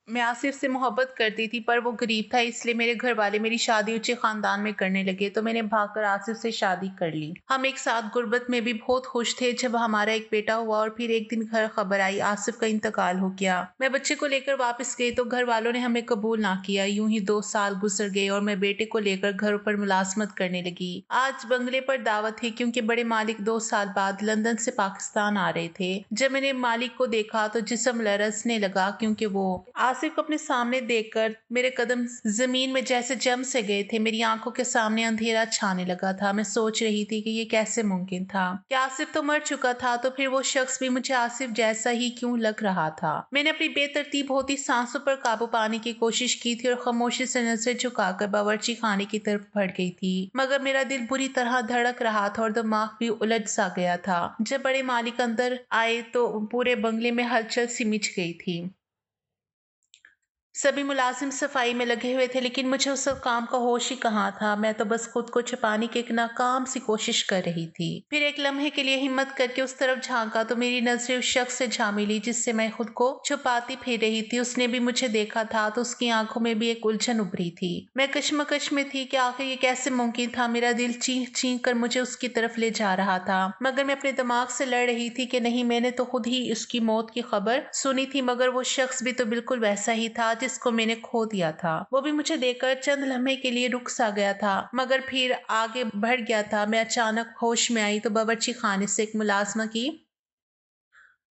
मैं आसिफ से मोहब्बत करती थी पर वो गरीब था, इसलिए मेरे घर वाले मेरी शादी ऊंचे खानदान में करने लगे तो मैंने भागकर आसिफ से शादी कर ली। हम एक साथ गुर्बत में भी बहुत खुश थे। जब हमारा एक बेटा हुआ और फिर एक दिन घर खबर आई आसिफ का इंतकाल हो गया। मैं बच्चे को लेकर वापस गई तो घर वालों ने हमें कबूल ना किया। यूं ही 2 साल गुजर गए और मैं बेटे को लेकर घर पर मुलाजमत करने लगी। आज बंगले पर दावत थी क्योंकि बड़े मालिक 2 साल बाद लंदन से पाकिस्तान आ रहे थे। जब मैंने मालिक को देखा तो जिस्म लरसने लगा क्योंकि वो आसिफ को अपने सामने देखकर मेरे कदम जमीन में जैसे जम से गए थे। मेरी आंखों के सामने अंधेरा छाने लगा था। मैं सोच रही थी कि ये कैसे मुमकिन था कि आसिफ तो मर चुका था तो फिर वो शख्स भी मुझे आसिफ जैसा ही क्यों लग रहा था। मैंने अपनी बेतरतीब होती सांसों पर काबू पाने की कोशिश की थी और खामोशी से नजर झुकाकर बावर्ची खाने की तरफ बढ़ गई थी, मगर मेरा दिल बुरी तरह धड़क रहा था और दिमाग भी उलझ सा गया था। जब बड़े मालिक अंदर आए तो पूरे बंगले में हलचल सी मच गई थी। सभी मुलाजिम सफाई में लगे हुए थे लेकिन मुझे उस सब काम का होश ही कहाँ था। मैं तो बस खुद को छिपाने की एक नाकाम सी कोशिश कर रही थी। फिर एक लम्हे के लिए हिम्मत करके उस तरफ झांका तो मेरी नजरें उस शख्स से जा मिली जिससे मैं खुद को छुपाती फिर रही थी। उसने भी मुझे देखा था तो उसकी आंखों में भी एक उलझन उभरी थी। मैं कश्मकश में थी कि आखिर ये कैसे मुमकिन था। मेरा दिल चीख चीख कर मुझे उसकी तरफ ले जा रहा था, मगर मैं अपने दिमाग से लड़ रही थी कि नहीं, मैंने तो खुद ही उसकी मौत की खबर सुनी थी, मगर वो शख्स भी तो बिल्कुल वैसा ही था जिसको मैंने खो दिया था। वो भी मुझे देखकर चंद लम्हे के लिए रुक सा गया था, मगर फिर आगे बढ़ गया था। मैं अचानक होश में आई तो बावर्ची खाने से एक मुलाजमा की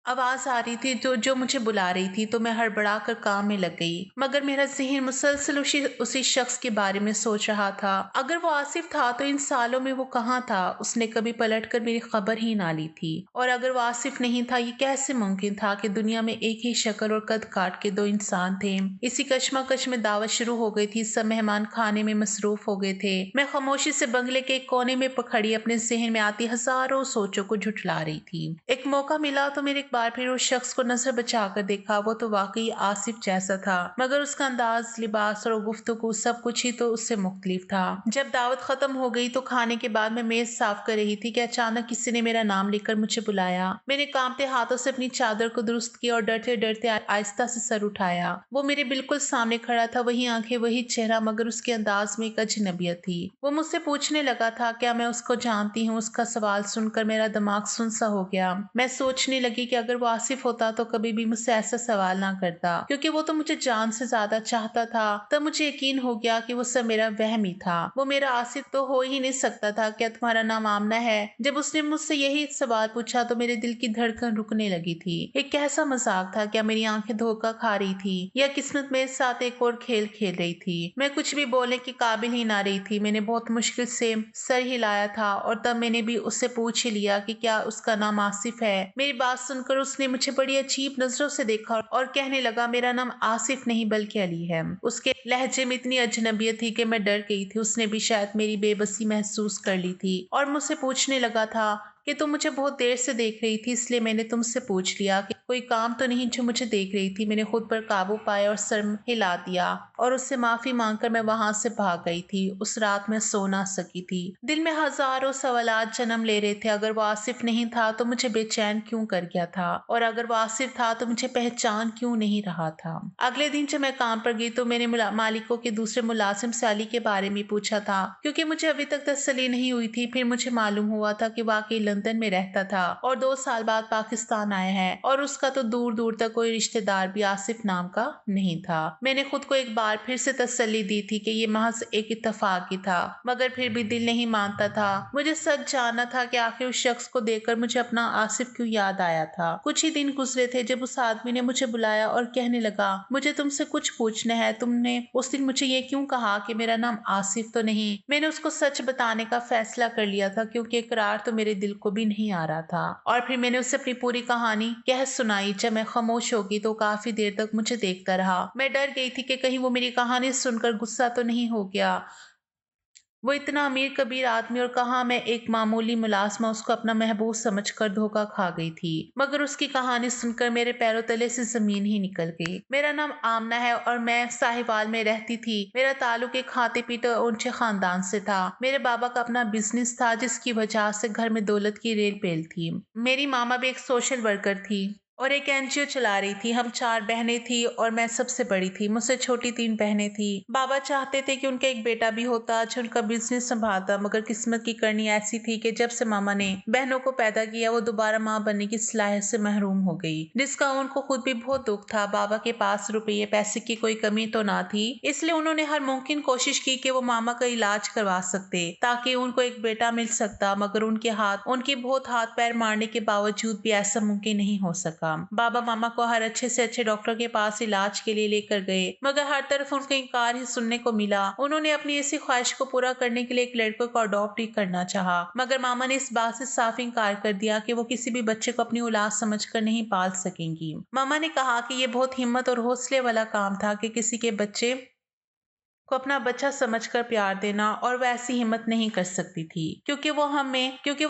आवाज आ रही थी जो जो मुझे बुला रही थी। तो मैं हड़बड़ा कर काम में लग गई, मगर मेरा ज़हन मुसलसल उसी शख्स के बारे में सोच रहा था। अगर वो आसिफ था तो इन सालों में वो कहाँ था? उसने कभी पलटकर मेरी खबर ही ना ली थी। और अगर वो आसिफ नहीं था, ये कैसे मुमकिन था कि दुनिया में एक ही शक्ल और कद काट के दो इंसान थे? इसी कश्मकश में दावत शुरू हो गई थी। सब मेहमान खाने में मसरूफ हो गए थे। मैं खामोशी से बंगले के एक कोने में पखड़ी अपने जहन में आती हजारों सोचों को झुठला रही थी। एक मौका मिला तो मैंने एक बार फिर उस शख्स को नजर बचाकर देखा। वो तो वाकई आसिफ जैसा था, मगर उसका अंदाज, लिबास और गुफ्तगू सब कुछ ही तो उससे मुख्तलिफ था। जब दावत खत्म हो गई तो खाने के बाद मैं मेज साफ कर रही थी कि अचानक किसी ने मेरा नाम लेकर मुझे बुलाया। मैंने कांपते हाथों से अपनी चादर को दुरुस्त किया और डरते डरते आहिस्ता से सर उठाया। वो मेरे बिल्कुल सामने खड़ा था, वही आंखें, वही चेहरा, मगर उसके अंदाज में एक अजनबियत थी। वो मुझसे पूछने लगा था क्या मैं उसको जानती हूँ। उसका सवाल सुनकर मेरा दिमाग सुन सा हो गया। मैं सोचने लगी कि अगर वो आसिफ होता तो कभी भी मुझसे ऐसा सवाल ना करता, क्योंकि वो तो मुझे जान से ज्यादा चाहता था। तब मुझे यकीन हो गया कि वो सब मेरा वहम ही था। वो मेरा आसिफ तो हो ही नहीं सकता था। क्या तुम्हारा नाम आमना है? जब उसने मुझसे यही सवाल पूछा तो मेरे दिल की धड़कन रुकने लगी थी। एक कैसा मजाक था? क्या मेरी आंखें धोखा खा रही थी या किस्मत मेरे साथ एक और खेल खेल रही थी? मैं कुछ भी बोलने की काबिल ही ना रही थी। मैंने बहुत मुश्किल से सर हिलाया था और तब मैंने भी उससे पूछ ही लिया कि क्या उसका नाम आसिफ है। मेरी बात सुनकर उसने मुझे बड़ी अजीब नजरों से देखा और कहने लगा मेरा नाम आसिफ नहीं बल्कि अली है। उसके लहजे में इतनी अजनबियत थी कि मैं डर गई थी। उसने भी शायद मेरी बेबसी महसूस कर ली थी और मुझसे पूछने लगा था कि तुम मुझे बहुत देर से देख रही थी, इसलिए मैंने तुमसे पूछ लिया कि कोई काम तो नहीं जो मुझे देख रही थी। मैंने खुद पर काबू पाया और सर हिला दिया और उससे माफी मांगकर मैं वहां से भाग गई थी। उस रात मैं सो ना सकी थी। दिल में हजारों सवालात जन्म ले रहे थे। अगर वो आसिफ नहीं था तो मुझे बेचैन क्यों कर गया था, और अगर वो आसिफ था तो मुझे पहचान क्यों नहीं रहा था। अगले दिन जब मैं काम पर गई तो मैंने मालिकों के दूसरे मुलाजिम से अली के बारे में पूछा था, क्योंकि मुझे अभी तक तसल्ली नहीं हुई थी। फिर मुझे मालूम हुआ था कि वाकई लंदन में रहता था और 2 साल बाद पाकिस्तान आया है, और उसका तो दूर दूर तक कोई रिश्तेदार भी आसिफ नाम का नहीं था। मैंने खुद को एक बार फिर से तसल्ली दी थी कि ये महज एक इत्तेफाक ही था, मगर फिर भी दिल नहीं मानता था। मुझे सच जानना था कि आखिर उस शख्स को देखकर मुझे अपना आसिफ क्यों याद आया था। कुछ ही दिन गुजरे थे जब उस आदमी ने मुझे बुलाया और कहने लगा मुझे तुमसे कुछ पूछना है। तुमने उस दिन मुझे ये क्यों कहा कि मेरा नाम आसिफ तो नहीं? मैंने उसको सच बताने का फैसला कर लिया था, क्योंकि इकरार तो मेरे दिल को भी नहीं आ रहा था। और फिर मैंने उसे अपनी पूरी कहानी कह सुनाई। जब मैं खामोश हो गई तो काफी देर तक मुझे देखता रहा। मैं डर गई थी कि कहीं वो मेरी कहानी सुनकर गुस्सा तो नहीं हो गया। वो इतना अमीर कबीर आदमी, और कहाँ मैं एक मामूली मुलाजमा उसको अपना महबूब समझकर धोखा खा गई थी। मगर उसकी कहानी सुनकर मेरे पैरों तले से जमीन ही निकल गई। मेरा नाम आमना है और मैं साहिवाल में रहती थी। मेरा ताल्लुक एक खाते पीते और ऊंचे खानदान से था। मेरे बाबा का अपना बिजनेस था जिसकी वजह से घर में दौलत की रेल पेल थी। मेरी मामा भी एक सोशल वर्कर थी। और एक एनजीओ चला रही थी। हम 4 बहनें थी और मैं सबसे बड़ी थी। मुझसे छोटी 3 बहनें थी। बाबा चाहते थे कि उनका एक बेटा भी होता जो उनका बिज़नेस सँभालता, मगर किस्मत की करनी ऐसी थी कि जब से मामा ने बहनों को पैदा किया, वो दोबारा माँ बनने की सलाहियत से महरूम हो गई, जिसका उनको खुद भी बहुत दुःख था। बाबा के पास रुपये पैसे की कोई कमी तो ना थी, इसलिए उन्होंने हर मुमकिन कोशिश की कि वो मामा का इलाज करवा सकते ताकि उनको एक बेटा मिल सकता, मगर उनके बहुत हाथ पैर मारने के बावजूद भी ऐसा मुमकिन नहीं हो सका। बाबा मामा को हर अच्छे से अच्छे डॉक्टर के पास इलाज के लिए लेकर गए, मगर हर तरफ उनको इनकार ही सुनने को मिला। उन्होंने अपनी इसी ख्वाहिश को पूरा करने के लिए एक लड़के को अडॉप्ट ही करना चाहा, मगर मामा ने इस बात से साफ इनकार कर दिया कि वो किसी भी बच्चे को अपनी औलाद समझकर नहीं पाल सकेंगी। मामा ने कहा कि ये बहुत हिम्मत और हौसले वाला काम था कि किसी के बच्चे को अपना बच्चा समझकर प्यार देना, और वह ऐसी हिम्मत नहीं कर सकती थी क्योंकि वो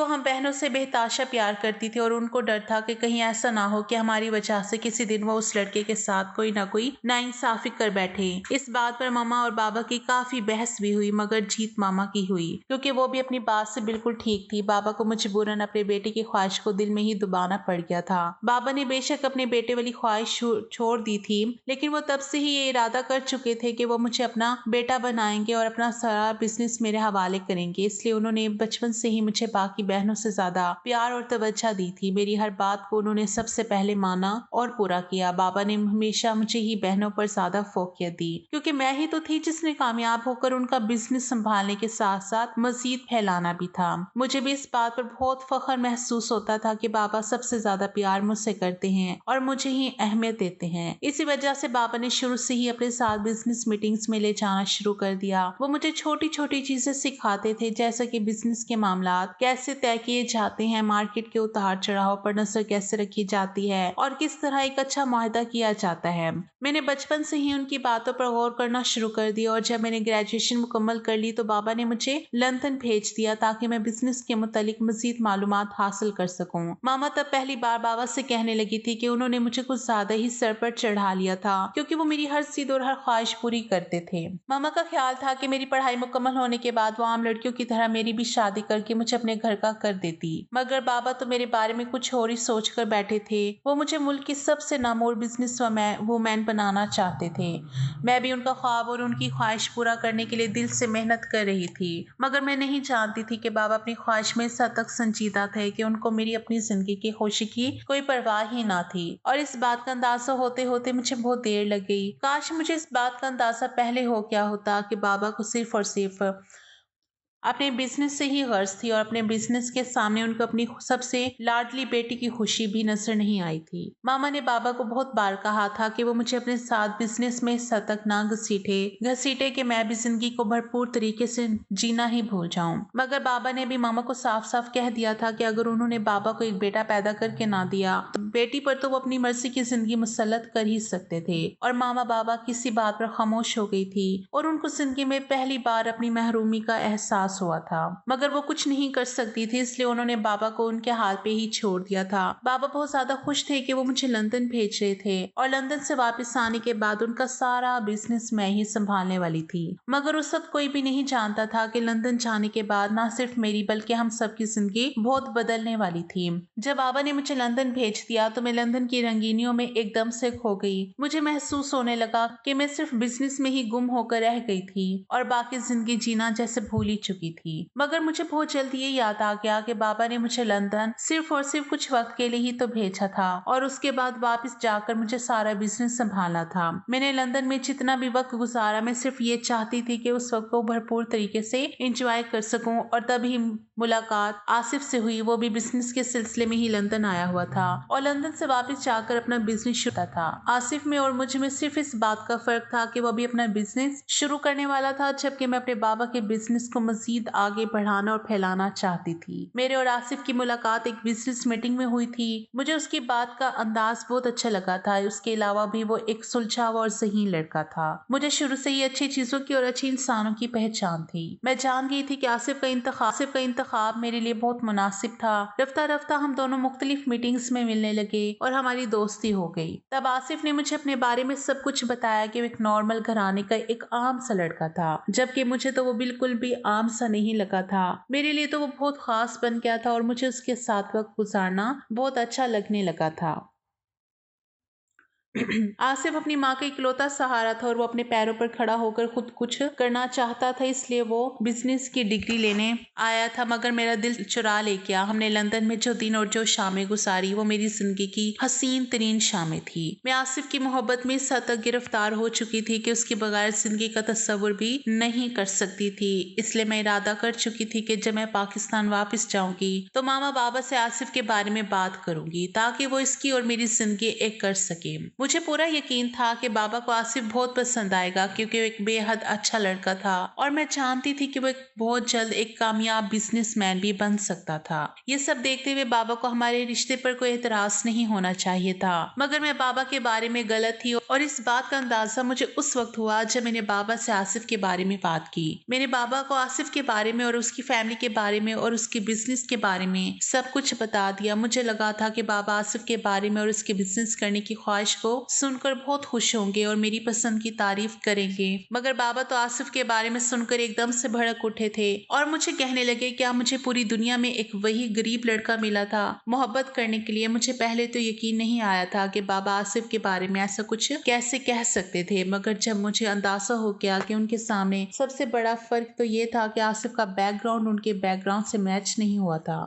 हम बहनों से बेताशा प्यार करती थी, और उनको डर था कि कहीं ऐसा ना हो कि हमारी वजह से किसी दिन वो उस लड़के के साथ कोई ना कोई नाइंसाफी कर बैठे। इस बात पर मामा और बाबा की काफी बहस भी हुई, मगर जीत मामा की हुई क्योंकि वो भी अपनी बात से बिल्कुल ठीक थी। बाबा को मजबूरन अपने बेटे की ख्वाहिश को दिल में ही दबाना पड़ गया था। बाबा ने बेशक अपने बेटे वाली ख्वाहिश छोड़ दी थी, लेकिन वो तब से ही ये इरादा कर चुके थे कि वो मुझे अपना बेटा बनाएंगे और अपना सारा बिजनेस मेरे हवाले करेंगे। इसलिए उन्होंने बचपन से ही मुझे बाकी बहनों से ज्यादा प्यार और तवज्जो दी थी। मेरी हर बात को उन्होंने सबसे पहले माना और पूरा किया। बाबा ने हमेशा मुझे ही बहनों पर ज्यादा फोकियत दी क्योंकि मैं ही तो थी जिसने कामयाब होकर उनका बिजनेस संभालने के साथ साथ मजीद फैलाना भी था। मुझे भी इस बात पर बहुत फख्र महसूस होता था कि बाबा सबसे ज्यादा प्यार मुझसे करते हैं और मुझे ही अहमियत देते हैं। इसी वजह से बाबा ने शुरू से ही अपने साथ बिजनेस मीटिंग्स में ले जाना शुरू कर दिया। वो मुझे छोटी छोटी चीजें सिखाते थे, जैसे कि बिजनेस के मामलात कैसे तय किए जाते हैं, मार्केट के उतार चढ़ाव पर नजर कैसे रखी जाती है और किस तरह एक अच्छा मुआहदा किया जाता है। मैंने बचपन से ही उनकी बातों पर गौर करना शुरू कर दिया, और जब मैंने ग्रेजुएशन मुकम्मल कर ली तो बाबा ने मुझे लंदन भेज दिया ताकि मैं बिजनेस के मुतालिक मजीद मालूमात हासिल कर सकूं। मामा तब पहली बार बाबा से कहने लगी थी कि उन्होंने मुझे कुछ ज्यादा ही सर पर चढ़ा लिया था क्योंकि वो मेरी हर जिद और हर ख्वाहिश पूरी करते थे। मामा का ख्याल था कि मेरी पढ़ाई मुकम्मल होने के बाद वो आम लड़कियों की तरह मेरी भी शादी करके मुझे अपने घर का कर देती, मगर बाबा तो मेरे बारे में कुछ और ही सोच कर बैठे थे। वो मुझे मुल्क की सबसे नामूर बिजनेस वुमैन बनाना चाहते थे। मैं भी उनका ख्वाब और उनकी ख्वाहिश पूरा करने के लिए दिल से मेहनत कर रही थी, मगर मैं नहीं जानती थी कि बाबा अपनी ख्वाहिश में इस हद तक संजीदा थे कि उनको मेरी अपनी जिंदगी की खुशी की कोई परवाह ही ना थी। और इस बात का अंदाजा होते होते मुझे बहुत देर लग गई। काश मुझे इस बात का अंदाजा पहले हो गया होता कि बाबा को सिर्फ और सिर्फ अपने बिजनेस से ही गर्ज थी, और अपने बिजनेस के सामने उनको अपनी सबसे लाडली बेटी की खुशी भी नजर नहीं आई थी। मामा ने बाबा को बहुत बार कहा था कि वो मुझे अपने साथ बिजनेस में इस हद तक ना घसीटे कि मैं भी जिंदगी को भरपूर तरीके से जीना ही भूल जाऊं। मगर बाबा ने भी मामा को साफ साफ कह दिया था कि अगर उन्होंने बाबा को एक बेटा पैदा करके ना दिया तो बेटी पर तो वो अपनी मर्जी की जिंदगी मुसल्लत कर ही सकते थे। और मामा बाबा किसी बात पर खामोश हो गई थी, और उनको जिंदगी में पहली बार अपनी महरूमी का एहसास हुआ था, मगर वो कुछ नहीं कर सकती थी, इसलिए उन्होंने बाबा को उनके हाल पे ही छोड़ दिया था। बाबा बहुत ज्यादा खुश थे कि वो मुझे लंदन भेज रहे थे, और लंदन से वापस आने के बाद उनका सारा बिजनेस मैं ही संभालने वाली थी। मगर उस वक्त कोई भी नहीं जानता था कि लंदन जाने के बाद ना सिर्फ मेरी बल्कि हम सबकी जिंदगी बहुत बदलने वाली थी। जब बाबा ने मुझे लंदन भेज दिया तो मैं लंदन की रंगीनियों में एकदम से खो गई। मुझे महसूस होने लगा कि मैं सिर्फ बिजनेस में ही गुम होकर रह गई थी और बाकी जिंदगी जीना जैसे भूल ही चुकी थी। मगर मुझे बहुत जल्दी ये याद आ गया कि बाबा ने मुझे लंदन सिर्फ और सिर्फ कुछ वक्त के लिए ही तो भेजा था, और उसके बाद वापस जाकर मुझे सारा बिजनेस संभालना था। मैंने लंदन में जितना भी वक्त गुजारा मैं सिर्फ ये चाहती थी कि उस वक्त को भरपूर तरीके से एंजॉय कर सकूं, और तभी मुलाकात आसिफ से हुई। वो भी बिजनेस के सिलसिले में ही लंदन आया हुआ था और लंदन से वापस जाकर अपना बिजनेस शुरू था। आसिफ में और मुझ में सिर्फ इस बात का फर्क था कि वो भी अपना बिजनेस शुरू करने वाला था, जबकि मैं अपने बाबा के बिजनेस को मजीद आगे बढ़ाना और फैलाना चाहती थी। मेरे और आसिफ की मुलाकात एक बिजनेस मीटिंग में हुई थी। मुझे उसकी बात का अंदाज बहुत अच्छा लगा था। उसके अलावा भी वो एक सुलझा हुआ और ज़हीन लड़का था। मुझे शुरू से ही अच्छी चीजों की और अच्छे इंसानों की पहचान थी। मैं जान गई थी कि आसिफ का इंतखाब मेरे लिए बहुत मुनासिब था। रफ्ता रफ्ता हम दोनों मुख्तलिफ मीटिंग्स में मिलने लगे और हमारी दोस्ती हो गई। तब आसिफ ने मुझे अपने बारे में सब कुछ बताया कि वो एक नॉर्मल घराने का एक आम सा लड़का था, जबकि मुझे तो वो बिल्कुल भी आम सा नहीं लगा था। मेरे लिए तो वो बहुत खास बन गया था और मुझे उसके साथ वक्त गुजारना बहुत अच्छा लगने लगा था। आसिफ अपनी माँ का इकलौता सहारा था और वो अपने पैरों पर खड़ा होकर खुद कुछ करना चाहता था, इसलिए वो बिजनेस की डिग्री लेने आया था। मगर मेरा दिल चुरा ले गया। हमने लंदन में जो दिन और जो शामें गुजारी वो मेरी जिंदगी की हसीन तरीन शामें थी। मैं आसिफ की मोहब्बत में इस हद तक गिरफ्तार हो चुकी थी कि उसके बगैर जिंदगी का तस्वुर भी नहीं कर सकती थी। इसलिए मैं इरादा कर चुकी थी कि जब मैं पाकिस्तान वापस जाऊंगी तो मामा बाबा से आसिफ के बारे में बात करूंगी, ताकि वो इसकी और मेरी जिंदगी एक कर सके। मुझे पूरा यकीन था कि बाबा को आसिफ बहुत पसंद आएगा, क्योंकि वो एक बेहद अच्छा लड़का था और मैं जानती थी कि वो बहुत जल्द एक कामयाब बिजनेसमैन भी बन सकता था। ये सब देखते हुए बाबा को हमारे रिश्ते पर कोई एतराज नहीं होना चाहिए था। मगर मैं बाबा के बारे में गलत थी और इस बात का अंदाजा मुझे उस वक्त हुआ जब मैंने बाबा से आसिफ के बारे में बात की। मैंने बाबा को आसिफ के बारे में और उसकी फैमिली के बारे में और उसके बिजनेस के बारे में सब कुछ बता दिया। मुझे लगा था कि बाबा आसिफ के बारे में और उसके बिजनेस करने की ख्वाहिश को सुनकर बहुत खुश होंगे और मेरी पसंद की तारीफ करेंगे। मगर बाबा तो आसिफ के बारे में सुनकर एकदम से भड़क उठे थे और मुझे कहने लगे क्या मुझे पूरी दुनिया में एक वही गरीब लड़का मिला था मोहब्बत करने के लिए। मुझे पहले तो यकीन नहीं आया था कि बाबा आसिफ के बारे में ऐसा कुछ कैसे कह सकते थे, मगर जब मुझे अंदाजा हो गया कि उनके सामने सबसे बड़ा फर्क तो ये था कि आसिफ का बैकग्राउंड उनके बैकग्राउंड से मैच नहीं हुआ था।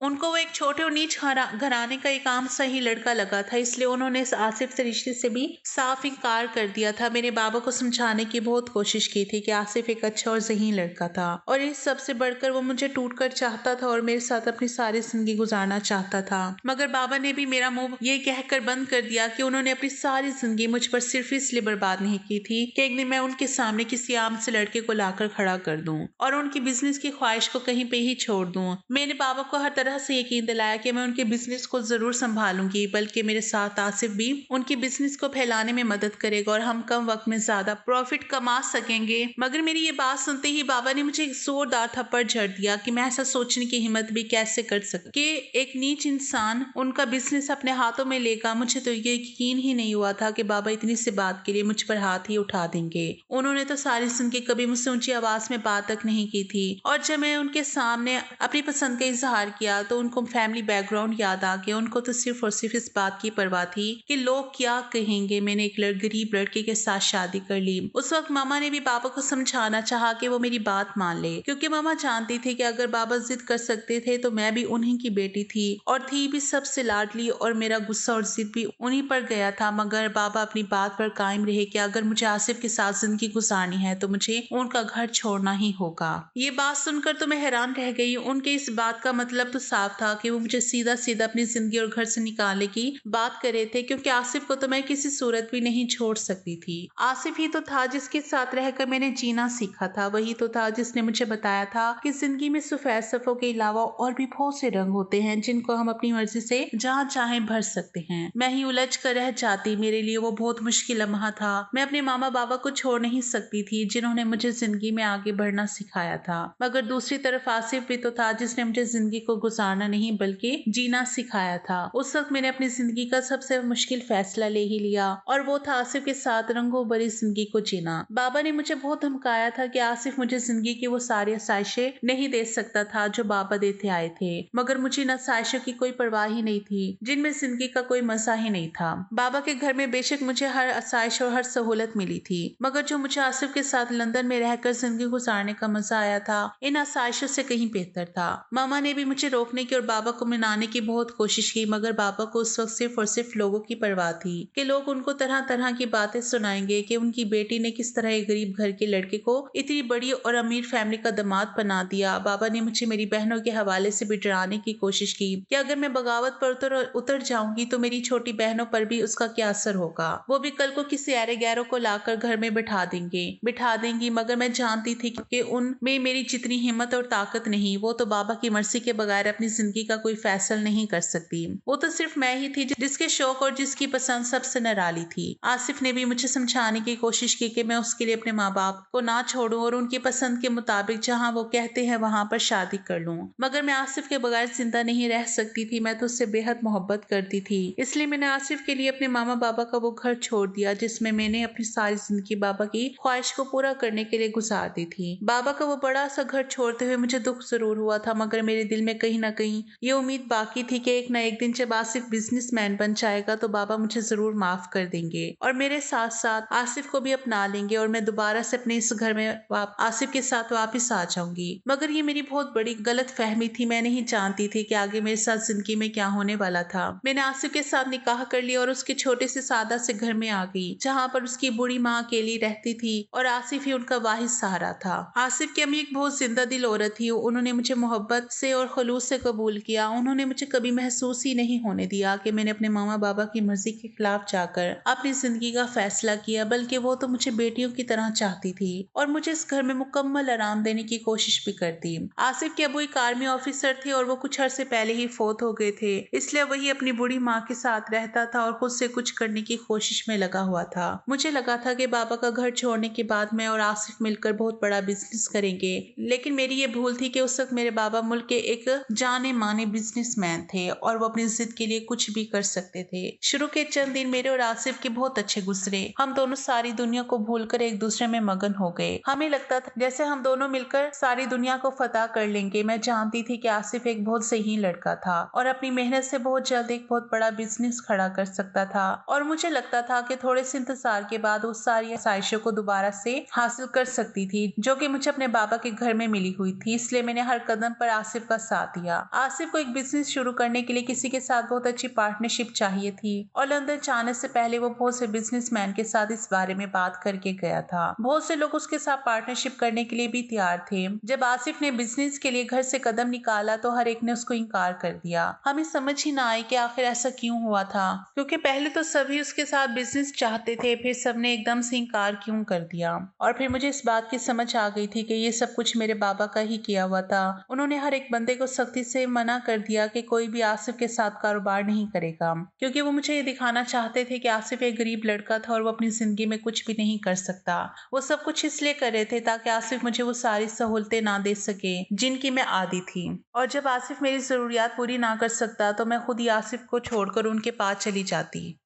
उनको वो एक छोटे और नीच घराने का एक आम सा ही लड़का लगा था, इसलिए उन्होंने इस आसिफ से रिश्ते से भी साफ इनकार कर दिया था। मेरे बाबा को समझाने की बहुत कोशिश की थी कि आसिफ एक अच्छा और ज़हीन लड़का था और इस सबसे बढ़कर वो मुझे टूट कर चाहता था और मेरे साथ अपनी सारी जिंदगी गुजारना चाहता था। मगर बाबा ने भी मेरा मुंह ये कहकर बंद कर दिया कि उन्होंने अपनी सारी जिंदगी मुझ पर सिर्फ इसलिए बर्बाद नहीं की थी कि एक दिन मैं उनके सामने किसी आम से लड़के को लाकर खड़ा कर दूं और उनकी बिजनेस की ख्वाहिश को कहीं पे ही छोड़ दूं। मैंने बाबा को हर तरह से यकीन दिलाया कि मैं उनके बिजनेस को जरूर संभालूंगी, बल्कि मेरे साथ आसिफ भी उनकी बिजनेस को फैलाने में मदद करेगा और हम कम वक्त में ज्यादा प्रॉफिट कमा सकेंगे। मगर मेरी ये बात सुनते ही बाबा ने मुझे एक जोरदार थप्पड़ जड़ दिया कि मैं ऐसा सोचने की हिम्मत भी कैसे कर सकती कि एक नीच इंसान उनका बिजनेस अपने हाथों में लेगा। मुझे तो ये यकीन ही नहीं हुआ था कि बाबा इतनी सी बात के लिए मुझ पर हाथ ही उठा देंगे। उन्होंने तो सारी जिंदगी कभी मुझसे ऊंची आवाज में बात तक नहीं की थी और जब मैं उनके सामने अपनी पसंद का इजहार किया तो उनको फैमिली बैकग्राउंड याद आ गया। उनको तो सिर्फ और सिर्फ इस बात की परवाह थी कि लोग क्या कहेंगे, मैंने एक गरीब लड़के के साथ शादी कर ली। उस वक्त मामा ने भी बाबा को समझाना चाहा कि वो मेरी बात मान ले, क्योंकि मामा जानती थी कि अगर बाबा जिद कर सकते थे तो मैं भी उन्हीं की बेटी थी और थी भी सबसे लाडली और मेरा गुस्सा और जिद भी उन्हीं पर गया था। मगर बाबा अपनी बात पर कायम रहे कि अगर मुझे आसिफ के साथ जिंदगी गुजारनी है तो मुझे उनका घर छोड़ना ही होगा। ये बात सुनकर तो मैं हैरान रह गई। उनके इस बात का मतलब तो साफ था कि वो मुझे सीधा सीधा अपनी जिंदगी और घर से निकालने की बात कर रहे थे, क्योंकि आसिफ को तो मैं किसी सूरत भी नहीं छोड़ सकती थी। आसिफ ही तो था जिसके साथ रहकर मैंने जीना सीखा था, वही तो था जिसने मुझे बताया था कि जिंदगी में सफेद सफों के अलावा और भी बहुत से रंग होते हैं जिनको हम अपनी मर्जी से जहाँ चाहे भर सकते हैं। मैं ही उलझ कर रह जाती। मेरे लिए वो बहुत मुश्किल लम्हा था। मैं अपने मामा बाबा को छोड़ नहीं सकती थी जिन्होंने मुझे जिंदगी में आगे बढ़ना सिखाया था, मगर दूसरी तरफ आसिफ भी तो था जिसने मुझे जिंदगी को गुजारना नहीं बल्कि जीना सिखाया था। उस वक्त मैंने अपनी जिंदगी का सबसे मुश्किल फैसला ले ही लिया और वो था आसिफ के साथ रंगों भरी जिंदगी को जीना। बाबा ने मुझे बहुत धमकाया था कि आसिफ मुझे जिंदगी की वो सारी आसाइशें नहीं दे सकता था जो बाबा देते आए थे, मगर मुझे इन आसाइशों की कोई परवाह ही नहीं थी जिनमें जिंदगी का कोई मजा ही नहीं था। बाबा के घर में बेशक मुझे हर आसाइश और हर सहूलत मिली थी, मगर जो मुझे आसिफ के साथ लंदन में रहकर जिंदगी गुजारने का मजा आया था इन आसाइशों से कहीं बेहतर था। मामा ने भी मुझे रोकने की और बाबा को मनाने की बहुत कोशिश की, मगर बाबा को उस वक्त सिर्फ और सिर्फ लोगों की परवाह थी कि लोग उनको तरह तरह की बातें सुनाएंगे कि उनकी बेटी ने किस तरह एक गरीब घर के लड़के को इतनी बड़ी और अमीर फैमिली का दामाद बना दिया। बाबा ने मुझे मेरी बहनों के हवाले से भी डराने की कोशिश की कि अगर मैं बगावत पर उतर जाऊंगी तो मेरी छोटी बहनों पर भी उसका क्या असर होगा। वो भी कल को किसी ऐरे गैरों को लाकर घर में बिठा देंगी। मगर मैं जानती थी कि उनमें मेरी जितनी हिम्मत और ताकत नहीं। वो तो बाबा की मर्जी के बगैर अपनी जिंदगी का कोई फैसला नहीं कर सकती। वो तो सिर्फ मैं ही थी जिसके शौक और जिसकी पसंद सबसे निराली थी। आसिफ ने भी मुझे समझाने की कोशिश की कि मैं उसके लिए अपने माँ बाप को ना छोड़ूं और उनकी पसंद के मुताबिक जहाँ वो कहते हैं वहां पर शादी कर लूं। मगर मैं आसिफ के बगैर जिंदा नहीं रह सकती थी। मैं तो उससे बेहद मोहब्बत करती थी, इसलिए मैंने आसिफ के लिए अपने मामा बाबा का वो घर छोड़ दिया जिसमें मैंने अपनी सारी जिंदगी बाबा की ख्वाहिश को पूरा करने के लिए गुजार दी थी। बाबा का वो बड़ा सा घर छोड़ते हुए मुझे दुख जरूर हुआ था, मगर मेरे दिल में कहीं न कहीं ये उम्मीद बाकी थी कि एक न एक दिन जब आसिफ बिजनेसमैन बन जाएगा तो बाबा मुझे जरूर माफ कर देंगे और मेरे साथ साथ आसिफ को भी अपना लेंगे और मैं दोबारा से अपने इस घर में आसिफ के साथ वापस आ जाऊंगी। मगर ये मेरी बहुत बड़ी गलत फहमी थी। मैं नहीं जानती थी कि आगे मेरे साथ जिंदगी में क्या होने वाला था। मैंने आसिफ के साथ निकाह कर लिया और उसके छोटे से सादा से घर में आ गई जहाँ पर उसकी बूढ़ी माँ अकेली रहती थी और आसिफ ही उनका वाहिद सहारा था। आसिफ की अम्मी एक बहुत जिंदा दिल औरत थी। उन्होंने मुझे मोहब्बत से और खलूस से कबूल किया। उन्होंने मुझे कभी महसूस ही नहीं होने दिया कि मैंने अपने मामा बाबा की मर्जी के खिलाफ जाकर अपनी जिंदगी का फैसला किया, बल्कि वो तो मुझे बेटियों की तरह चाहती थी और मुझे इस घर में मुकम्मल आराम देने की कोशिश भी करती। आसिफ के अबू एक आर्मी ऑफिसर थे और वो कुछ अरसे पहले ही फोत हो गए थे, इसलिए वही अपनी बूढ़ी माँ के साथ रहता था और खुद से कुछ करने की कोशिश में लगा हुआ था। मुझे लगा था कि बाबा का घर छोड़ने के बाद मैं और आसिफ मिलकर बहुत बड़ा बिजनेस करेंगे, लेकिन मेरी ये भूल थी कि उस वक्त मेरे बाबा मुल्क के एक जाने माने बिजनेसमैन थे और वो अपनी जिद के लिए कुछ भी कर सकते थे। शुरू के चंद दिन मेरे और आसिफ के बहुत अच्छे गुजरे। हम दोनों सारी दुनिया को भूलकर एक दूसरे में मगन हो गए। हमें लगता था जैसे हम दोनों मिलकर सारी दुनिया को फतह कर लेंगे। मैं जानती थी कि आसिफ एक बहुत सही लड़का था और अपनी मेहनत से बहुत जल्द एक बहुत बड़ा बिजनेस खड़ा कर सकता था और मुझे लगता था कि थोड़े से इंतजार के बाद वो सारी आसाइशों को दोबारा से हासिल कर सकती थी जो कि मुझे अपने बाबा के घर में मिली हुई थी। इसलिए मैंने हर कदम पर आसिफ का साथ दिया। आसिफ को एक बिजनेस शुरू करने के लिए किसी के साथ बहुत अच्छी पार्टनरशिप चाहिए थी और लंदन जाने से पहले वो बहुत से बिजनेसमैन के साथ इस बारे में बात करके गया था। बहुत से लोग उसके साथ पार्टनरशिप करने के लिए भी तैयार थे। जब आसिफ ने बिजनेस के लिए घर से कदम निकाला तो हर एक ने उसको इनकार कर दिया। हमें समझ ही ना आई कि आखिर ऐसा क्यों हुआ था, क्योंकि पहले तो सभी उसके साथ बिजनेस चाहते थे, फिर सबने एकदम से इनकार क्यों कर दिया। और फिर मुझे इस बात की समझ आ गई थी कि ये सब कुछ मेरे बाबा का ही किया हुआ था। उन्होंने हर एक बंदे को सख्ती से मना कर दिया कि कोई भी आसिफ के साथ कारोबार नहीं करेगा, क्योंकि वो मुझे ये दिखाना चाहते थे कि आसिफ एक गरीब लड़का था और वो अपनी जिंदगी में कुछ भी नहीं कर सकता। वो सब कुछ इसलिए कर रहे थे ताकि आसिफ मुझे वो सारी सहूलतें ना दे सके जिनकी मैं आदी थी, और जब आसिफ मेरी जरूरियात पूरी ना कर सकता तो मैं खुद ही आसिफ को छोड़कर उनके पास चली जाती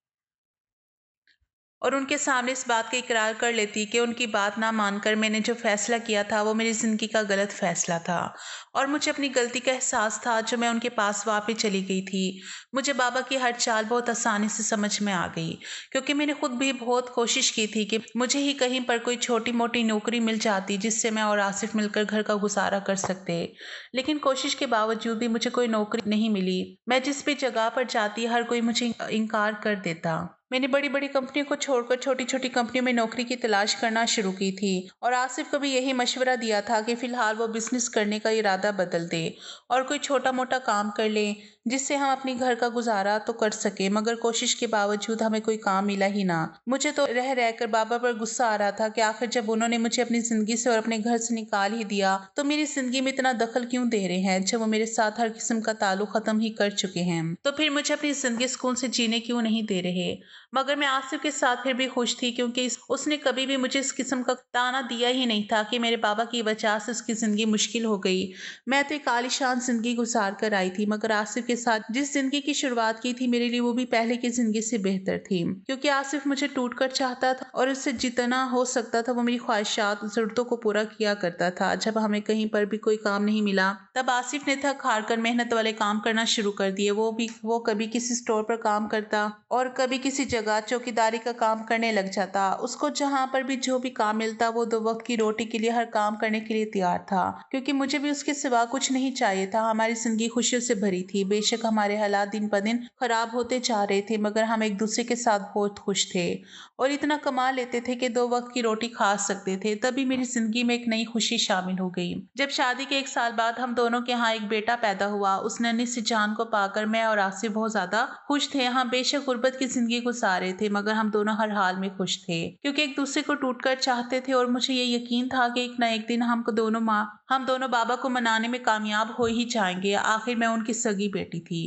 और उनके सामने इस बात का इकरार कर लेती कि उनकी बात ना मानकर मैंने जो फैसला किया था वो मेरी ज़िंदगी का गलत फैसला था और मुझे अपनी गलती का एहसास था। जो मैं उनके पास वापस चली गई थी, मुझे बाबा की हर चाल बहुत आसानी से समझ में आ गई, क्योंकि मैंने खुद भी बहुत कोशिश की थी कि मुझे ही कहीं पर कोई छोटी मोटी नौकरी मिल जाती जिससे मैं और आसिफ मिलकर घर का गुजारा कर सकते। लेकिन कोशिश के बावजूद भी मुझे कोई नौकरी नहीं मिली। मैं जिस भी जगह पर जाती हर कोई मुझे इनकार कर देता। मैंने बड़ी बड़ी कंपनियों को छोड़कर छोटी छोटी कंपनियों में नौकरी की तलाश करना शुरू की थी और आसिफ को भी यही मशवरा दिया था कि फिलहाल वो बिजनेस करने का इरादा बदल दे और कोई छोटा मोटा काम कर ले जिससे हम अपने घर का गुजारा तो कर सके। मगर कोशिश के बावजूद हमें कोई काम मिला ही ना। मुझे तो रह रहकर बाबा पर गुस्सा आ रहा था कि आखिर जब उन्होंने मुझे अपनी जिंदगी से और अपने घर से निकाल ही दिया तो मेरी जिंदगी में इतना दखल क्यों दे रहे हैं जब वो मेरे साथ हर किस्म का ताल्लुक खत्म ही कर चुके हैं। तो फिर मुझे अपनी जिंदगी सुकून से जीने क्यों नहीं दे रहे। मगर मैं आसिफ के साथ फिर भी खुश थी, क्योंकि उसने कभी भी मुझे इस किस्म का ताना दिया ही नहीं था कि मेरे बाबा की वजह से उसकी जिंदगी मुश्किल हो गई। मैं तो एक आलीशान जिंदगी गुजार कर आई थी, मगर आसिफ के साथ जिस जिंदगी की शुरुआत की थी मेरे लिए वो भी पहले की जिंदगी से बेहतर थी, क्योंकि आसिफ मुझे टूट कर चाहता था और उससे जितना हो सकता था वो मेरी ख्वाहिशात जरूरतों को पूरा किया करता था। जब हमें कहीं पर भी कोई काम नहीं मिला तब आसिफ ने थक हार कर मेहनत वाले काम करना शुरू कर दिए। वो कभी किसी स्टोर पर काम करता और कभी किसी जगह चौकीदारी का काम करने लग जाता। उसको जहाँ पर भी जो भी काम मिलता वो 2 वक्त की रोटी के लिए हर काम करने के लिए तैयार था, क्योंकि मुझे भी उसके सिवा कुछ नहीं चाहिए था। हमारी जिंदगी खुशियों से भरी थी। बेशक हमारे हालात दिन ब दिन खराब होते जा रहे थे, मगर हम एक दूसरे के साथ बहुत खुश थे और इतना कमा लेते थे कि 2 वक्त की रोटी खा सकते थे। तभी मेरी जिंदगी में एक नई खुशी शामिल हो गई। जब शादी के 1 साल बाद हम दोनों के यहाँ एक बेटा पैदा हुआ। उस नन्ही सी जान को पाकर मैं और आसिफ बहुत ज्यादा खुश थे। हम बेशक गुर्बत की जिंदगी गुजार रहे थे, मगर हम दोनों हर हाल में खुश थे, क्योंकि एक दूसरे को टूटकर चाहते थे और मुझे ये यकीन था कि एक न एक दिन हम दोनों बाबा को मनाने में कामयाब हो ही जाएंगे। आखिर मैं उनकी सगी बेटी थी।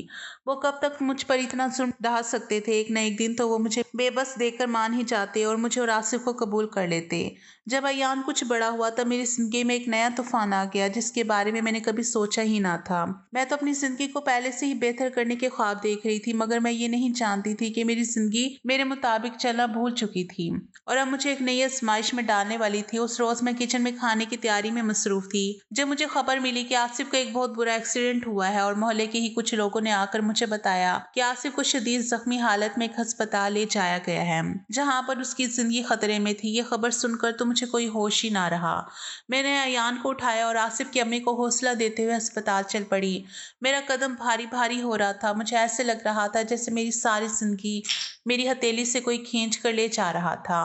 वो कब तक मुझ पर इतना जुल्म ढा सकते थे। एक न एक दिन तो वो मुझे बेबस देकर मान ही जाते और मुझे और आसिफ को कबूल कर लेते। जब अयान कुछ बड़ा हुआ तब मेरी जिंदगी में एक नया तूफान आ गया जिसके बारे में मैंने कभी सोचा ही ना था। मैं तो अपनी जिंदगी को पहले से ही बेहतर करने के ख्वाब देख रही थी, मगर मैं ये नहीं जानती थी कि मेरी जिंदगी मेरे मुताबिक चलना भूल चुकी थी और अब मुझे एक नई आजमाइश में डालने वाली थी। उस रोज मैं किचन में खाने की तैयारी में मसरूफ थी जब मुझे खबर मिली कि आसिफ को एक बहुत बुरा एक्सीडेंट हुआ है और मोहल्ले के ही कुछ लोगों ने आकर मुझे बताया कि आसिफ को शदीद जख्मी हालत में एक अस्पताल ले जाया गया है जहां पर उसकी जिंदगी खतरे में थी। ये खबर सुनकर तो मुझे कोई होश ही ना रहा। मैंने अयान को उठाया और आसिफ की अम्मी को हौसला देते हुए अस्पताल चल पड़ी। मेरा कदम भारी भारी हो रहा था। मुझे ऐसे लग रहा था जैसे मेरी सारी जिंदगी मेरी हथेली से कोई खींच कर ले जा रहा था।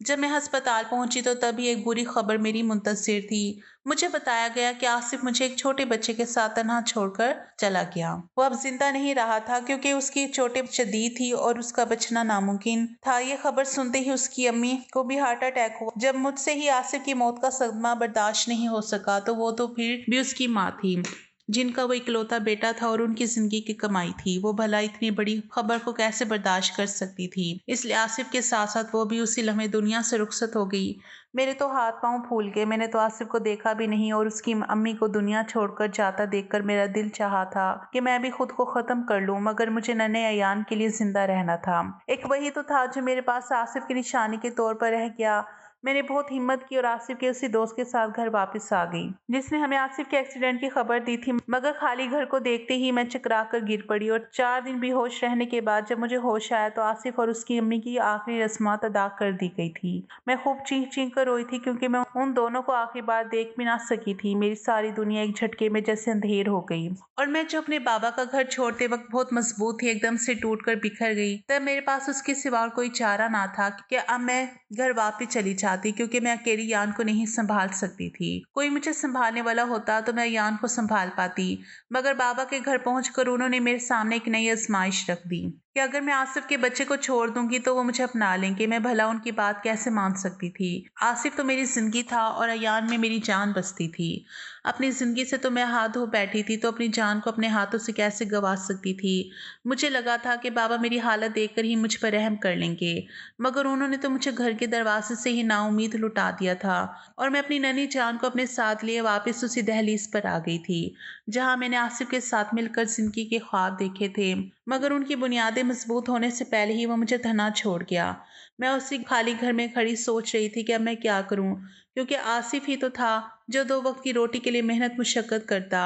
जब मैं अस्पताल पहुंची तो तभी एक बुरी खबर मेरी मुंतशिर थी। मुझे बताया गया कि आसिफ मुझे एक छोटे बच्चे के साथ तन्हा छोड़कर चला गया। वो अब जिंदा नहीं रहा था क्योंकि उसकी चोटें शदीद थी और उसका बचना नामुमकिन था। ये खबर सुनते ही उसकी अम्मी को भी हार्ट अटैक हुआ। जब मुझसे ही आसिफ की मौत का सदमा बर्दाश्त नहीं हो सका तो वो तो फिर भी उसकी माँ थी जिनका वो इकलौता बेटा था और उनकी जिंदगी की कमाई थी। वो भला इतनी बड़ी खबर को कैसे बर्दाश्त कर सकती थी। इसलिए आसिफ के साथ साथ वो भी उसी लम्हे दुनिया से रुखसत हो गई। मेरे तो हाथ पांव फूल गए। मैंने तो आसिफ को देखा भी नहीं और उसकी अम्मी को दुनिया छोड़कर जाता देखकर मेरा दिल चाहा था कि मैं भी खुद को खत्म कर लूं, मगर मुझे नन्हे अयान के लिए जिंदा रहना था। एक वही तो था जो मेरे पास आसिफ की निशानी के तौर पर रह गया। मैंने बहुत हिम्मत की और आसिफ के उसी दोस्त के साथ घर वापस आ गई जिसने हमें आसिफ के एक्सीडेंट की खबर दी थी, मगर खाली घर को देखते ही मैं चकरा कर गिर पड़ी और 4 दिन बेहोश रहने के बाद जब मुझे होश आया तो आसिफ और उसकी अम्मी की आखिरी रस्मात अदा कर दी गई थी। मैं खूब चीख चीख कर रोई थी क्योंकि मैं उन दोनों को आखिरी बार देख भी ना सकी थी। मेरी सारी दुनिया एक झटके में जैसे अंधेर हो गई और मैं जो अपने बाबा का घर छोड़ते वक्त बहुत मजबूत थी एकदम से टूट कर बिखर गई। तब मेरे पास उसके सिवा कोई चारा ना था कि अब मैं घर वापस चली जाती क्योंकि मैं अकेली यान को नहीं संभाल सकती थी। कोई मुझे संभालने वाला होता तो मैं यान को संभाल पाती, मगर बाबा के घर पहुंचकर उन्होंने मेरे सामने एक नई आजमाइश रख दी कि अगर मैं आसिफ के बच्चे को छोड़ दूंगी तो वो मुझे अपना लेंगे। मैं भला उनकी बात कैसे मान सकती थी। आसिफ तो मेरी जिंदगी था और अयान में मेरी जान बसती थी। अपनी जिंदगी से तो मैं हाथ धो बैठी थी तो अपनी जान को अपने हाथों से कैसे गंवा सकती थी। मुझे लगा था कि बाबा मेरी हालत देखकर ही मुझ पर रहम कर लेंगे, मगर उन्होंने तो मुझे घर के दरवाजे से ही नाउम्मीद लुटा दिया था और मैं अपनी नन्ही जान को अपने साथ लिए वापस उसी दहलीज पर आ गई थी जहां मैंने आसिफ के साथ मिलकर जिंदगी के ख्वाब देखे थे, मगर उनकी बुनियादें मजबूत होने से पहले ही वो मुझे धना छोड़ गया। मैं उसी खाली घर में खड़ी सोच रही थी कि अब मैं क्या करूं, क्योंकि आसिफ ही तो था जो 2 वक्त की रोटी के लिए मेहनत मुशक्कत करता।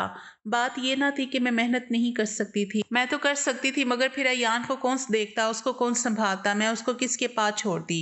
बात ये ना थी कि मैं मेहनत नहीं कर सकती थी, मैं तो कर सकती थी, मगर फिर अयान को कौन देखता, उसको कौन संभालता। मैं उसको किसके पास छोड़ती,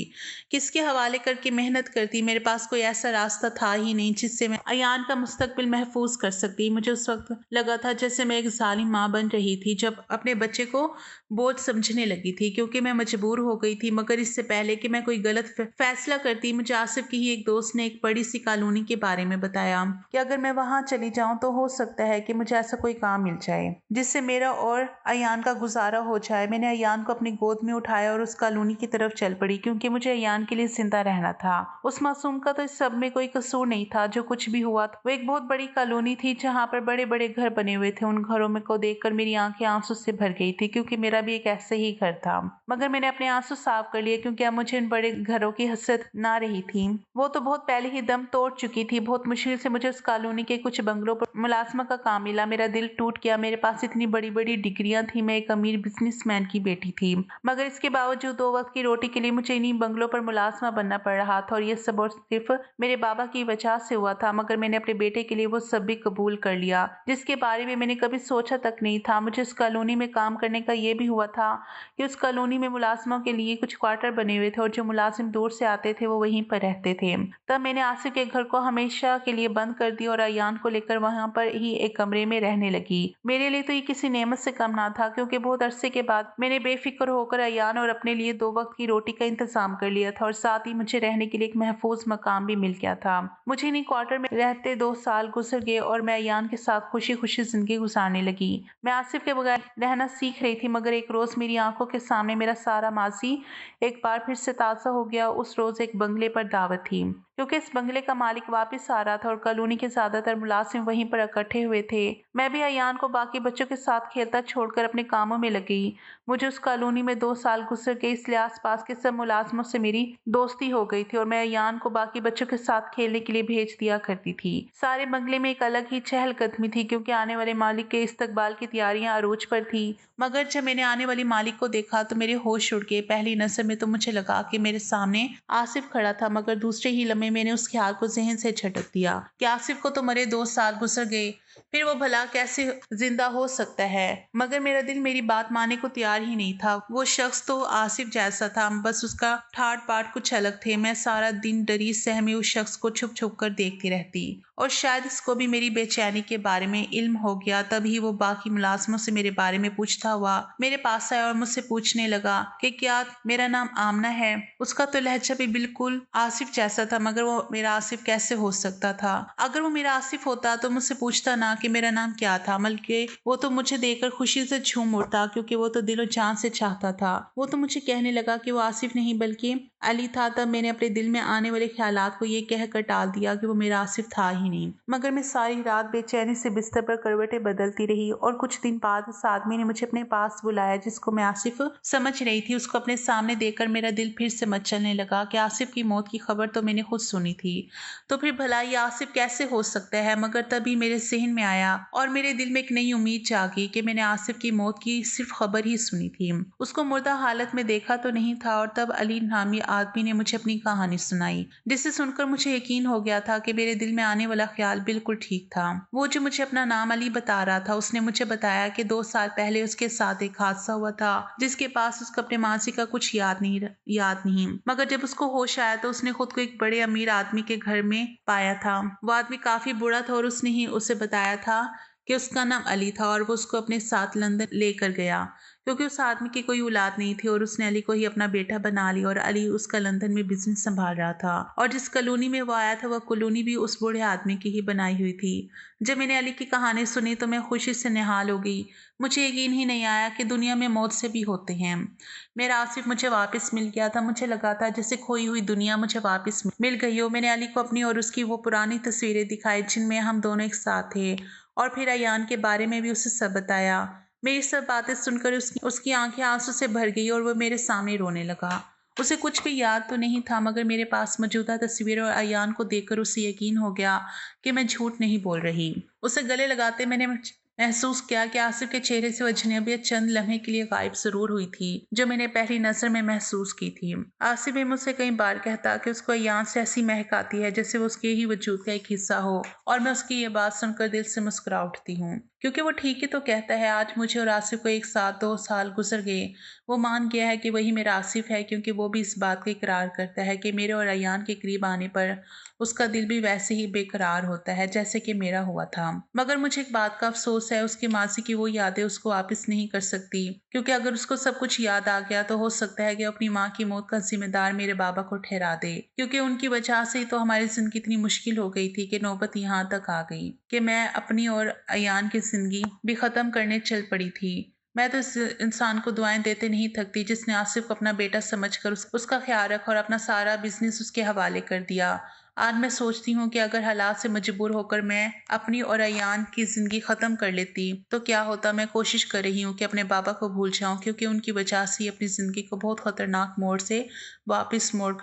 किसके हवाले करके मेहनत करती। मेरे पास कोई ऐसा रास्ता था ही नहीं जिससे मैं अयान का मुस्तकबिल महफूज कर सकती। मुझे उस वक्त लगा था जैसे मैं एक जालिम माँ बन रही थी जब अपने बच्चे को बोझ समझने लगी थी क्योंकि मैं मजबूर हो गई थी। मगर इससे पहले कि मैं कोई गलत फैसला करती, मुझे आसिफ की ही एक दोस्त ने एक बड़ी सी कॉलोनी के बारे में बताया कि अगर मैं वहां चली जाऊं तो हो सकता है कि मुझे ऐसा कोई काम मिल जाए जिससे मेरा और अयान का गुजारा हो जाए। मैंने अयान को अपनी गोद में उठाया और उस कॉलोनी की तरफ चल पड़ी क्योंकि मुझे अयान के लिए जिंदा रहना था। उस मासूम का तो इस सब में कोई कसूर नहीं था। जो कुछ भी हुआ वो एक बहुत बड़ी कॉलोनी थी जहाँ पर बड़े बड़े घर बने हुए थे। उन घरों में को देखकर मेरी आंखें आंसू से भर गई थी क्योंकि मेरा भी एक ऐसे ही घर था, मगर मैंने अपने आंसू साफ कर लिए क्योंकि अब मुझे इन बड़े घरों की हसरत ना रही थी। वो तो बहुत पहले ही दम तोड़ चुकी थी। बहुत मुश्किल से मुझे उस कॉलोनी के कुछ बंगलों पर मुलाजमा का काम मिला। मेरा दिल टूट गया। मेरे पास इतनी बड़ी बड़ी डिग्रियां थी, मैं एक अमीर बिजनेसमैन की बेटी थी, मगर इसके बावजूद 2 वक्त की रोटी के लिए मुझे इन्हीं बंगलों पर मुलाजमा बनना पड़ रहा था और ये सब और सिर्फ मेरे बाबा की वजह से हुआ था। मगर मैंने अपने बेटे के लिए वो सब भी कबूल कर लिया जिसके बारे में मैंने कभी सोचा तक नहीं था। मुझे उस कॉलोनी में काम करने का ये भी हुआ था कि उस कॉलोनी में मुलाजमों के लिए कुछ क्वार्टर बने हुए थे और जो मुलाजिम दूर से आते थे वो वहीं पर रहते थे। तब मैंने आसिफ के घर को हमेशा के लिए बंद कर दिया और अयान को लेकर वहां पर ही एक कमरे में रहने लगी। मेरे लिए तो ये किसी नेमत से कम ना था क्योंकि बहुत अरसे के बाद मैंने बेफिक्र होकर अयान और अपने लिए 2 वक्त की रोटी का इंतजाम कर लिया था और साथ ही मुझे रहने के लिए एक महफूज मकाम भी मिल गया था। मुझे इन्हीं क्वार्टर में रहते 2 साल गुजर गए और मैं अयान के साथ खुशी खुशी जिंदगी गुजारने लगी। मैं आसिफ के बगैर रहना सीख रही थी, मगर एक रोज मेरी आंखों के सामने मेरा सारा माजी एक बार फिर से ताज़ा हो गया। उस रोज एक बंगले पर दावत थी क्योंकि इस बंगले का मालिक वापस आ रहा था और कॉलोनी के ज्यादातर मुलाजिम वहीं पर इकट्ठे हुए थे। मैं भी अयान को बाकी बच्चों के साथ खेलता छोड़कर अपने कामों में लग गई। मुझे उस कॉलोनी में 2 साल गुजर गए, इसलिए आसपास के सब मुलाजमों से मेरी दोस्ती हो गई थी और मैं अयान को बाकी बच्चों के साथ खेलने के लिए भेज दिया करती थी। सारे बंगले में एक अलग ही चहलकदमी थी क्योंकि आने वाले मालिक के इस्तकबाल की तैयारियां अरोज पर थी। मगर जब मैंने आने वाली मालिक को देखा तो मेरे होश उड़ गए। पहली नजर में तो मुझे लगा कि मेरे सामने आसिफ खड़ा था, मगर दूसरे ही लम्हे मैंने उस ख्याल को जहन से झटक दिया कि आसिफ को तो मरे 2 साल गुजर गए, फिर वो भला कैसे जिंदा हो सकता है। मगर मेरा दिल मेरी बात मानने को तैयार ही नहीं था। वो शख्स तो आसिफ जैसा था, बस उसका ठाट बाट कुछ अलग थे। मैं सारा दिन डरी सहमी उस शख्स को छुप छुप कर देखती रहती और शायद इसको भी मेरी बेचैनी के बारे में इल्म हो गया। तभी वो बाकी मुलाजमों से मेरे बारे में पूछता हुआ मेरे पास आया और मुझसे पूछने लगा कि क्या मेरा नाम आमना है। उसका तो लहजा भी बिल्कुल आसिफ जैसा था, मगर वो मेरा आसिफ कैसे हो सकता था। अगर वो मेरा आसिफ होता तो मुझसे पूछता ना कि मेरा नाम क्या था, बल्कि वो तो मुझे देखकर खुशी से झूम उठता, क्योंकि वो तो दिलो जान से चाहता था। वो तो मुझे कहने लगा कि वो आसिफ नहीं बल्कि अली था। तब मैंने अपने दिल में आने वाले ख्यालात को ये कहकर टाल दिया कि वो मेरा आसिफ था ही नहीं। मगर मैं सारी रात बेचैनी से बिस्तर पर करवटें बदलती रही और कुछ दिन बाद उस आदमी ने मुझे अपने पास बुलाया जिसको मैं आसिफ समझ रही थी। उसको अपने सामने देखकर मेरा दिल फिर से मचलने लगा कि आसिफ की मौत की खबर तो मैंने खुद सुनी थी, तो फिर भला ये आसिफ कैसे हो सकता है। मगर तभी मेरे जहन में आया और मेरे दिल में एक नई उम्मीद जागी कि मैंने आसिफ की मौत की सिर्फ खबर ही सुनी थी, उसको मुर्दा हालत में देखा तो नहीं था। और तब अली नामी आदमी ने मुझे अपनी कहानी सुनाई, जिसे सुनकर मुझे यकीन हो गया था कि मेरे दिल में आने वाला ख्याल बिल्कुल ठीक था। वो जो मुझे अपना नाम अली बता रहा था, उसने मुझे बताया कि 2 साल पहले उसके साथ एक हादसा हुआ था जिसके पास उसको अपने मासी का कुछ याद नहीं। मगर जब उसको होश आया तो उसने खुद को एक बड़े अमीर आदमी के घर में पाया था। वो आदमी काफी बूढ़ा था और उसने ही उसे बताया था कि उसका नाम अली था और वो उसको अपने साथ लंदन लेकर गया, क्योंकि उस आदमी की कोई औलाद नहीं थी और उसने अली को ही अपना बेटा बना लिया। और अली उसका लंदन में बिजनेस संभाल रहा था और जिस कॉलोनी में वो आया था वह कॉलोनी भी उस बूढ़े आदमी की ही बनाई हुई थी। जब मैंने अली की कहानी सुनी तो मैं खुशी से निहाल हो गई। मुझे यकीन ही नहीं आया कि दुनिया में मौत से भी होते हैं। मेरा आसिफ मुझे वापस मिल गया था। मुझे लगा था जैसे खोई हुई दुनिया मुझे वापस मिल गई हो। मैंने अली को अपनी और उसकी वो पुरानी तस्वीरें दिखाई जिनमें हम दोनों एक साथ थे, और फिर अयान के बारे में भी उसे सब बताया। मेरी सब बातें सुनकर उसकी आंखें आंसू से भर गई और वो मेरे सामने रोने लगा। उसे कुछ भी याद तो नहीं था, मगर मेरे पास मौजूदा तस्वीरें और अयान को देखकर उसे यकीन हो गया कि मैं झूठ नहीं बोल रही। उसे गले लगाते मैंने महसूस किया कि आसिफ के चेहरे से वह अजनबियत चंद लम्हे के लिए गायब जरूर हुई थी जो मैंने पहली नजर में महसूस की थी। आसिफ भी मुझसे कई बार कहता कि उसको अयान से ऐसी महक आती है जैसे वो उसके ही वजूद का एक हिस्सा हो, और मैं उसकी ये बात सुनकर दिल से मुस्कुरा उठती हूँ, क्योंकि वो ठीक ही तो कहता है। आज मुझे और आसिफ को एक साथ 2 साल गुजर गए। वो मान गया है कि वही मेरा आसिफ है, क्योंकि वो भी इस बात का इकरार करता है कि मेरे और अयान के करीब आने पर उसका दिल भी वैसे ही बेकरार होता है जैसे कि मेरा हुआ था। मगर मुझे एक बात का अफसोस है, उसकी मासी की वो यादें उसको वापस नहीं कर सकती, क्योंकि अगर उसको सब कुछ याद आ गया तो हो सकता है कि अपनी माँ की मौत का जिम्मेदार मेरे बाबा को ठहरा दे, क्योंकि उनकी वजह से ही तो हमारी जिंदगी इतनी मुश्किल हो गई थी कि नौबत यहाँ तक आ गई कि मैं अपनी और अयान की जिंदगी भी खत्म करने चल पड़ी थी। मैं तो इस इंसान को दुआएं देते नहीं थकती जिसने आसिफ को अपना बेटा समझकर उसका ख्याल रखा और अपना सारा बिजनेस उसके हवाले कर दिया। आज मैं सोचती हूँ कि अगर हालात से मजबूर होकर मैं अपनी और अयान की जिंदगी खत्म कर लेती तो क्या होता। मैं कोशिश कर रही हूँ कि अपने बाबा को भूल जाऊं, क्योंकि उनकी वजह से ही अपनी जिंदगी को बहुत खतरनाक मोड़ से वापस मोड़